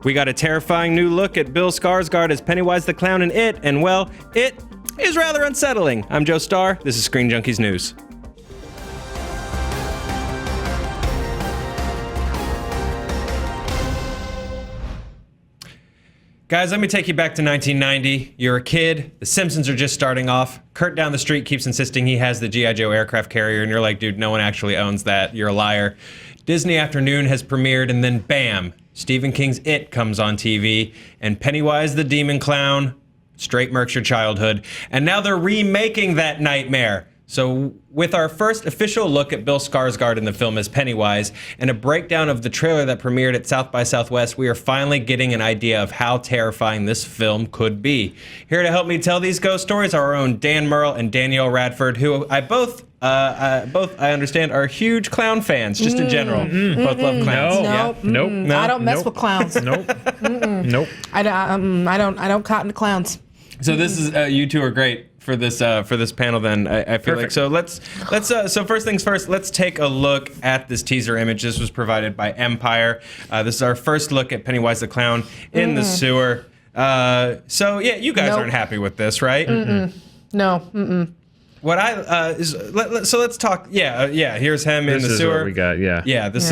We got a terrifying new look at Bill Skarsgård as Pennywise the Clown in It, and well, it is rather unsettling. I'm Joe Starr. This is Screen Junkies News. Guys, let me take you back to 1990. You're a kid. The Simpsons are just starting off. Kurt down the street keeps insisting he has the G.I. Joe aircraft carrier, and you're like, dude, no one actually owns that. You're a liar. Disney Afternoon has premiered, and then bam, Stephen King's It comes on TV, and Pennywise the Demon Clown straight murks your childhood. And now they're remaking that nightmare. So with our first official look at Bill Skarsgård in the film as Pennywise and a breakdown of the trailer that premiered at South by Southwest, we are finally getting an idea of how terrifying this film could be. Here to help me tell these ghost stories are our own Dan Merle and Danielle Radford, who I understand are huge clown fans, just in general. Both love clowns. No, I don't mess with clowns. Nope. I don't cotton to clowns. So this is you two are great for this panel. Then I feel Perfect. like so first things first. Let's take a look at this teaser image. This was provided by Empire. This is our first look at Pennywise the Clown in the sewer. So yeah, you guys aren't happy with this, right? No. What so let's talk. Yeah. Here's him in the sewer. This is what we got. Yeah. This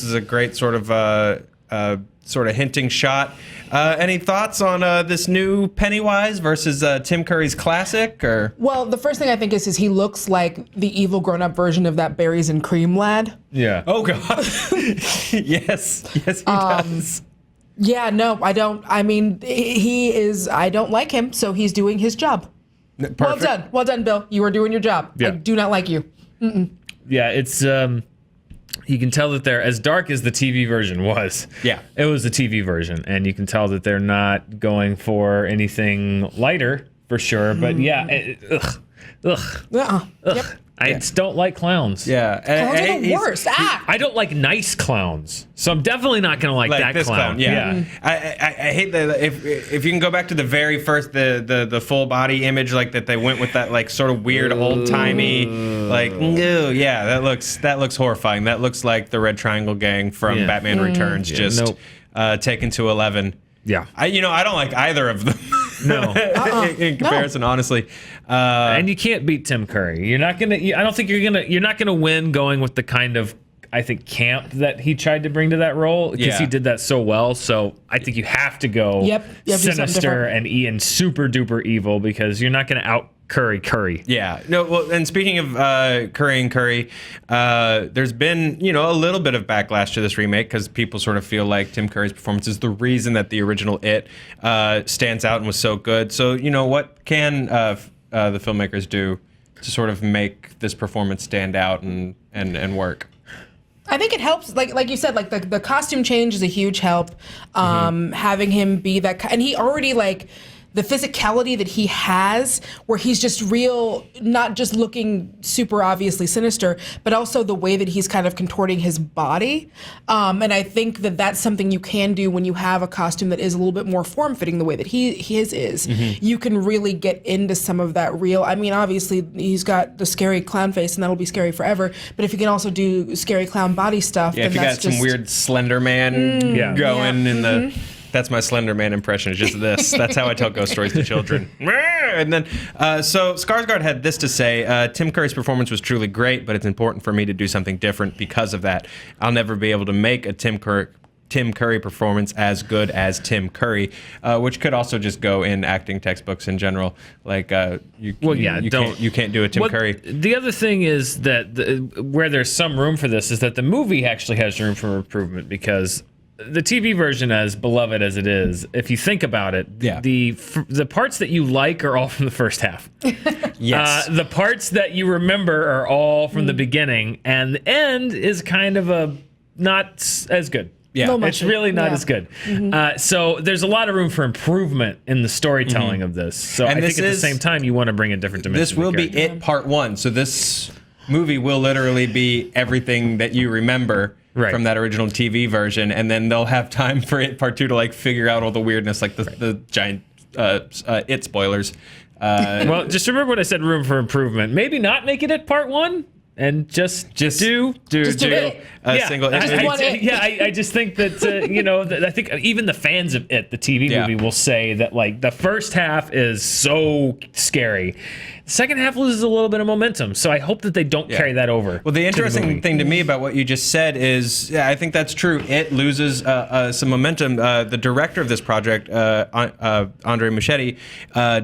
is a great sort of hinting shot. Any thoughts on this new Pennywise versus Tim Curry's classic? Or Well, the first thing I think is he looks like the evil grown-up version of that berries and cream lad. Yeah. Oh God. Yes, he does. Yeah, no, I don't. I mean, he is. I don't like him, so he's doing his job. Perfect. Well done, Bill. You are doing your job. Yeah. I do not like you. Yeah, it's you can tell that they're as dark as the TV version was. Yeah. It was the TV version, and you can tell that they're not going for anything lighter for sure. But yeah, Yep. I just don't like clowns. Yeah, Clowns are the worst. I don't like nice clowns, so I'm definitely not gonna like that this clown. Yeah. I hate that. If you can go back to the very first the full body image, like that they went with that like sort of weird old timey like that looks horrifying. That looks like the Red Triangle Gang from Batman Returns taken to 11. Yeah. I don't like either of them. No. in comparison, honestly. And you can't beat Tim Curry. You're not gonna. I don't think you're not gonna win going with the kind of, I think, camp that he tried to bring to that role, because he did that so well. So I think you have to go sinister and super duper evil, because you're not gonna out Curry. Yeah. No. Well, and speaking of Curry, there's been a little bit of backlash to this remake because people sort of feel like Tim Curry's performance is the reason that the original It stands out and was so good. So what can the filmmakers do to sort of make this performance stand out and work? I think it helps, like you said, like the costume change is a huge help. Having him be that, and he already the physicality that he has, where he's just real, not just looking super obviously sinister, but also the way that he's kind of contorting his body. And I think that that's something you can do when you have a costume that is a little bit more form-fitting the way that his is. You can really get into some of that real, I mean, obviously he's got the scary clown face and that'll be scary forever, but if you can also do scary clown body stuff, then if you got some weird Slender Man going in the... That's my Slender Man impression. It's just this. That's how I tell ghost stories to children. And then, so Skarsgård had this to say: Tim Curry's performance was truly great, but it's important for me to do something different because of that. I'll never be able to make a Tim Curry performance as good as Tim Curry, which could also just go in acting textbooks in general. Like, you can't do a Tim Curry. The other thing is that where there's some room for this is that the movie actually has room for improvement, because the TV version, as beloved as it is, if you think about it, the parts that you like are all from the first half. Yes. The parts that you remember are all from the beginning, and the end is kind of not as good. Yeah, it's really not as good. So there's a lot of room for improvement in the storytelling of this. So I think at the same time, you want to bring a different dimension. This will be It Part 1. So this movie will literally be everything that you remember from that original TV version, and then they'll have time for It Part 2 to figure out all the weirdness, like the giant It spoilers. Well, just remember what I said: room for improvement. Maybe not make it It Part 1. and just do it. a single I just want it. I just think that I think even the fans of it, the TV movie, will say that like the first half is so scary. The second half loses a little bit of momentum, so I hope that they don't carry that over. Well, the interesting thing to me about what you just said is, I think that's true. It loses some momentum. The director of this project, Andre Muschietti,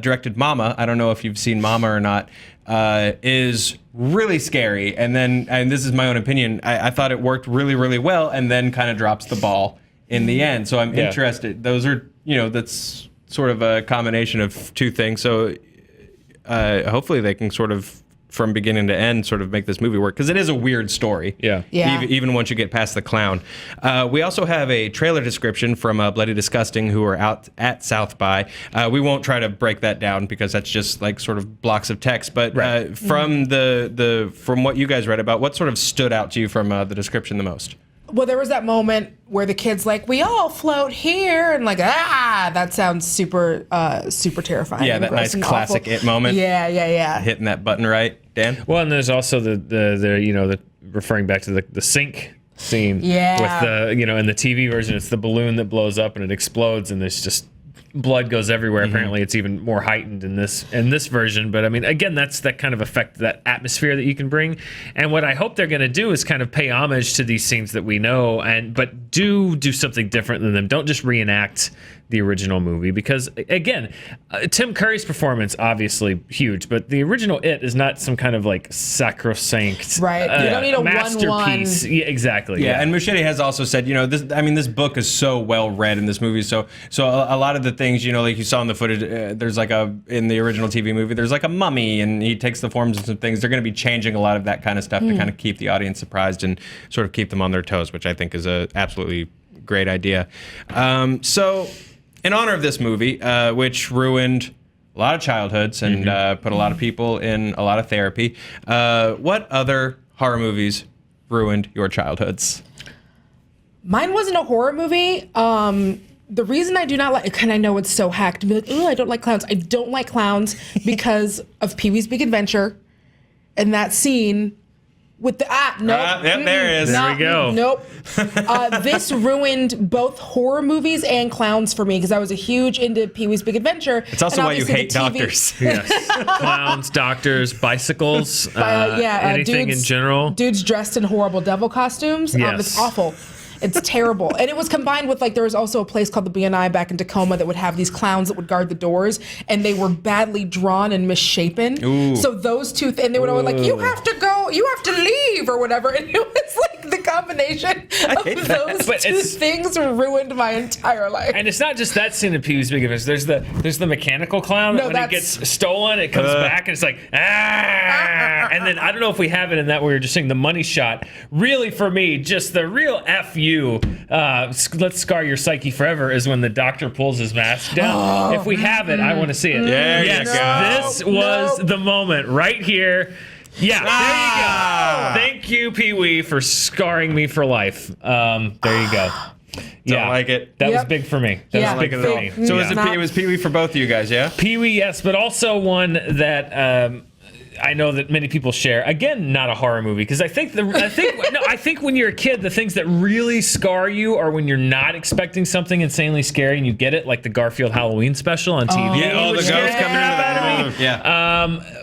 directed Mama. I don't know if you've seen Mama or not. Is really scary, and this is my own opinion. I thought it worked really, really well, and then kind of drops the ball in the end. So I'm interested. Those are that's sort of a combination of two things. So hopefully they can sort of, from beginning to end, sort of make this movie work, because it is a weird story. Yeah. Even once you get past the clown. We also have a trailer description from Bloody Disgusting, who are out at South by. We won't try to break that down because that's just like sort of blocks of text. But from from what you guys read about, what sort of stood out to you from the description the most? Well, there was that moment where the kid's like, "We all float here," and like, that sounds super terrifying. Yeah, that nice classic It moment. Yeah. Hitting that button right, Dan. Well, and there's also the referring back to the sink scene. Yeah. With the in the TV version, it's the balloon that blows up and it explodes, and there's just blood goes everywhere. Apparently, it's even more heightened in this version. But I mean, again, that's that kind of effect, that atmosphere that you can bring. And what I hope they're going to do is kind of pay homage to these scenes that we know, but do something different than them. Don't just reenact the original movie, because again, Tim Curry's performance obviously huge, but the original It is not some kind of like sacrosanct right. You don't need a masterpiece. 1-1. Yeah, exactly. Yeah, and Muschietti has also said, this book is so well read in this movie, so a lot of the things, like you saw in the footage, there's like in the original TV movie, there's like a mummy, and he takes the forms of some things. They're going to be changing a lot of that kind of stuff to kind of keep the audience surprised and sort of keep them on their toes, which I think is a absolutely great idea. So, in honor of this movie, which ruined a lot of childhoods and put a lot of people in a lot of therapy, what other horror movies ruined your childhoods? Mine wasn't a horror movie. The reason I do not like, and I know it's so hacked, to be like, oh, I don't like clowns. I don't like clowns because of Pee-wee's Big Adventure and that scene with the nope. Yep, there it is. There we go. Nope. This ruined both horror movies and clowns for me because I was a huge into Pee-wee's Big Adventure. It's also why you hate doctors. Yes. Clowns, doctors, bicycles, anything in general. Dudes dressed in horrible devil costumes. Yes. It's awful. It's terrible. And it was combined with, like, there was also a place called the B&I back in Tacoma that would have these clowns that would guard the doors, and they were badly drawn and misshapen. Ooh. So those two, and they would always like, you have to go, you have to leave, or whatever. And it was like the combination of those two things ruined my entire life. And it's not just that scene of Pee-wee's Big Adventure. There's the mechanical clown that when it gets stolen, it comes back and it's like, and then I don't know if we have it in that where you're just seeing the money shot. Really, for me, just the real F let's scar your psyche forever is when the doctor pulls his mask down. If we have it, I want to see it. There yes, you go. This was the moment right here. Yeah, there you go. Thank you, Pee-wee, for scarring me for life. There you go. Don't like it. That was big for me. That was big for me. So it was Pee-wee for both of you guys, yeah? Pee-wee, yes, but also one that I know that many people share. Again, not a horror movie, because I think when you're a kid, the things that really scar you are when you're not expecting something insanely scary and you get it, like the Garfield Halloween special on TV. Yeah, the ghost coming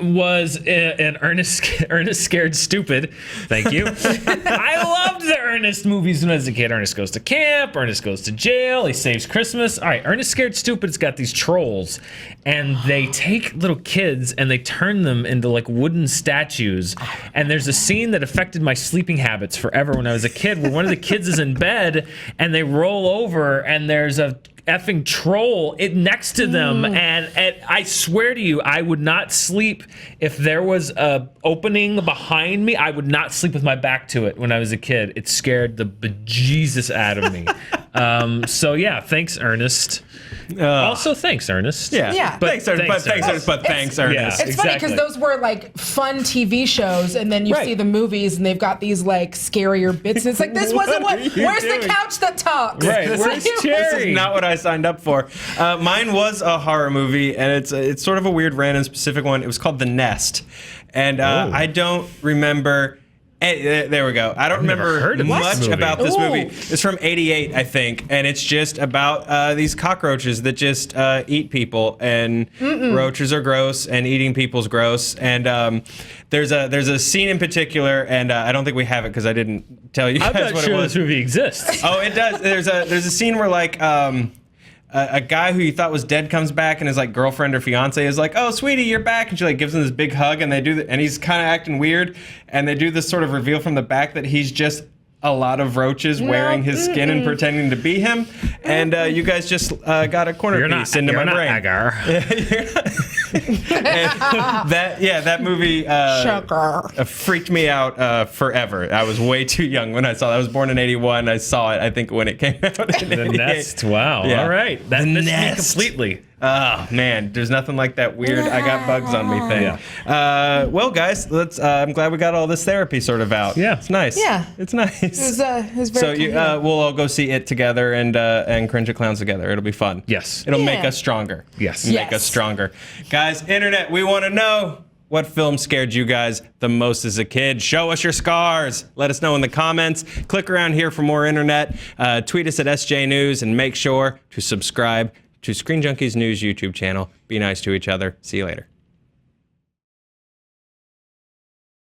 in. Was an Ernest Scared Stupid. Thank you. I loved the Ernest movies when I was a kid. Ernest Goes to Camp, Ernest Goes to Jail, He Saves Christmas. All right, Ernest Scared Stupid's got these trolls, and they take little kids and they turn them into like wooden statues. And there's a scene that affected my sleeping habits forever when I was a kid, where one of the kids is in bed and they roll over and there's a effing troll next to them, and I swear to you, I would not sleep if there was a opening behind me. I would not sleep with my back to it when I was a kid. It scared the bejesus out of me. So yeah, thanks, Ernest. Also, thanks, Ernest. Yeah. Thanks, Ernest. Thanks, Ernest. It's funny because those were like fun TV shows, and then you see the movies, and they've got these like scarier bits. And it's like, this wasn't what. Where's the couch that talks? Right. Where's Cherry? This is not what I I signed up for. Mine was a horror movie, and it's sort of a weird, random, specific one. It was called The Nest, and I don't remember. There we go. I don't remember much about this movie. It's from '88, I think, and it's just about these cockroaches that just eat people, and roaches are gross, and eating people's gross. And there's a scene in particular, and I don't think we have it because I didn't tell you guys what it was. I'm not sure this movie exists. Oh, it does. There's a scene where like a guy who you thought was dead comes back, and his like girlfriend or fiance is like, "Oh, sweetie, you're back," and she like gives him this big hug, and and he's kind of acting weird, and they do this sort of reveal from the back that he's just a lot of roaches wearing his skin and pretending to be him, and you guys just got a corner piece into my brain. Agar. That movie freaked me out forever. I was way too young when I saw it. I was born in '81. I saw it, I think, when it came out in The Nest. Wow. Yeah. All right. That missed me Nest. completely. Oh man, there's nothing like that weird "I got bugs on me" thing. Yeah. Well, guys, let's. I'm glad we got all this therapy sort of out. Yeah, it's nice. Yeah, it's nice. It was very. So we'll all go see it together and Cringe at Clowns together. It'll be fun. Yes, it'll make us stronger. Yes, make us stronger, guys. Internet, we want to know. What film scared you guys the most as a kid? Show us your scars. Let us know in the comments. Click around here for more internet. Tweet us at SJ News and make sure to subscribe to Screen Junkies News YouTube channel. Be nice to each other. See you later.